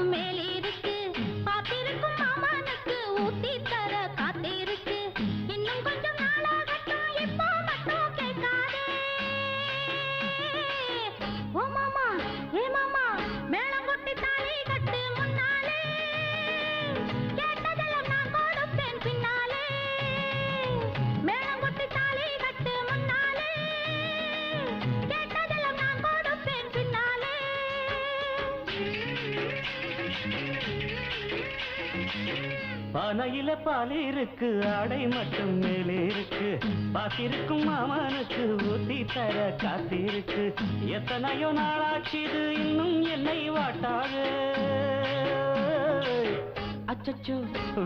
மட்டும் மேலிருக்கு பாத்திருக்கும் மாமனுக்கு ஊத்தி தர காத்திருக்கு இன்னும் கொஞ்சம் நாளாகட்டும் இப்போ மட்டும் கேட்காதே ஓ மாமா ஏ மாமா மேளம் கொட்டி தாலி கட்டு முன்னாலே கேட்டதெல்லாம் நான் கொடுப்பேன் பின்னாலே மேளம் கொட்டி தாலி கட்டு முன்னாலே கேட்டதெல்லாம் நான் கொடுப்பேன் பின்னாலே பானையில பால் இருக்கு ஆடை மட்டும் மேலே இருக்கு பாத்திருக்கும் மாமனுக்கு ஊத்தி தர காத்திருக்கு எத்தனையோ நாளாச்சுது இன்னும் என்னை வாட்டாது அச்சச்சோ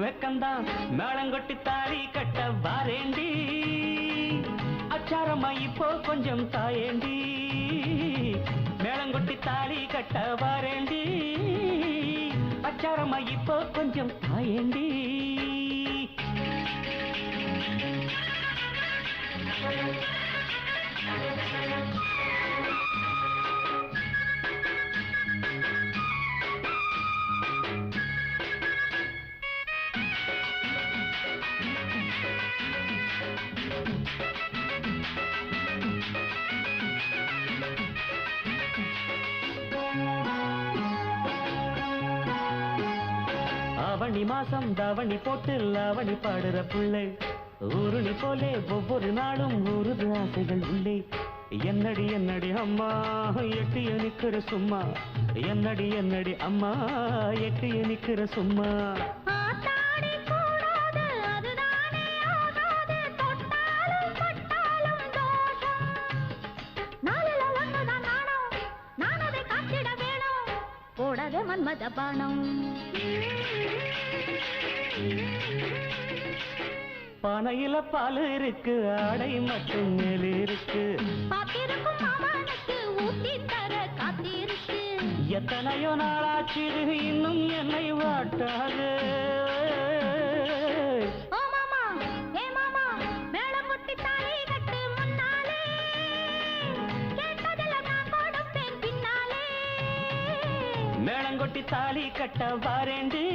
வெக்கந்தான் மேளங்கொட்டி தாலி கட்ட வாரேண்டி அச்சாரமா இப்போ கொஞ்சம் தாயேண்டி மேளங்கொட்டி தாலி கட்ட வாரேண்டி அச்சாரமா இப்போ கொஞ்சம் தாயேண்டி அவனி மாசம் தவணி போட்டு லாவணி பாடுற பிள்ளை ஊருணி போலே ஒவ்வொரு நாளும் ஊருது ஆசைகள் உள்ளே என்னடி என்னடி அம்மா எட்டி நிக்கிற சும்மா என்னடி என்னடி அம்மா எட்டி நிக்கிற சும்மா ஆத்தாடி கூடாது அதுதானே ஆகாது தொட்டாலும் பட்டாலும் தோஷம் நாளில ஒண்ணுதான் நாணம் நான் அதை காத்திட வேணும் போடாத மன்மத பானம் பானையில பால் இருக்கு ஆடை மட்டும் மேல் இருக்கு பாத்திருக்கும் மாமனுக்கு ஊத்தி தர காத்திருக்கு எத்தனையோ நாளாச்சு இன்னும் என்னை வாட்டாது ஓ மாமா ஏ மாமா மேளம் கொட்டி தாலி கட்டு முன்னாலே கேட்டதெல்லாம் நான் கொடுப்பேன் பின்னாலே மேளங்கொட்டி தாலி கட்ட வாரேண்டி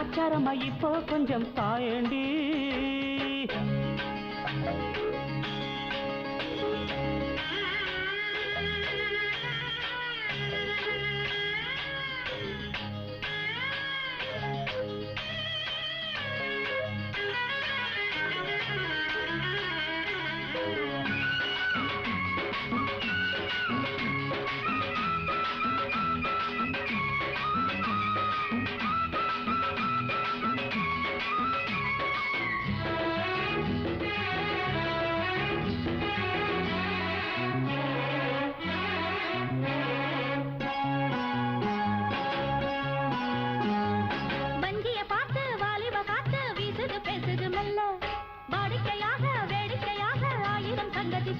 அச்சாரமா இப்போ கொஞ்சம் தாயேண்டி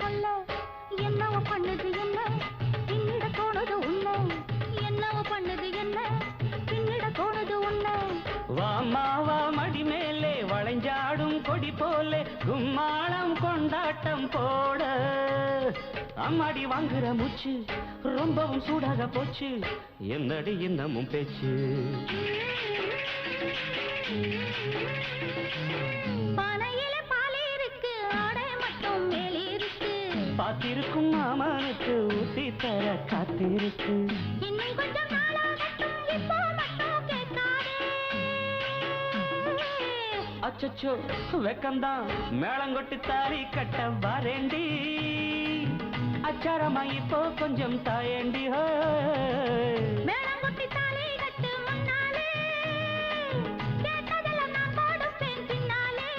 சொல்ல என்னவோ பண்ணுது என்ன பின்னிட தோணுது உன்னை என்னவோ பண்ணுது என்ன பின்னிட தோணுது உன்னை வாமாவா மடி மேலே வளைஞ்சாடும் கொடி போலே கும்மாளம் கொண்டாட்டம் போட அம்மாடி வாங்குற மூச்சு ரொம்பவும் சூடாக போச்சு என்னடி இன்னமும் பேச்சு பானையில பால் இருக்கு ஆடை மட்டும் மேலே இருக்கு பாத்திருக்கும் மாமனுக்கு ஊத்தி தர காத்திருக்கு இன்னும் கொஞ்சம் நாளாகட்டும் இப்போ மட்டும் கேட்காதே அச்சச்சோ வெக்கந்தான் மேளங்கொட்டி தாலி கட்ட வாரேண்டி அச்சாரமா இப்போ கொஞ்சம் தாயேண்டி மேளம் கொட்டி தாலி கட்டு முன்னாலே கேட்டதெல்லாம் நான் கொடுப்பேன் பின்னாலே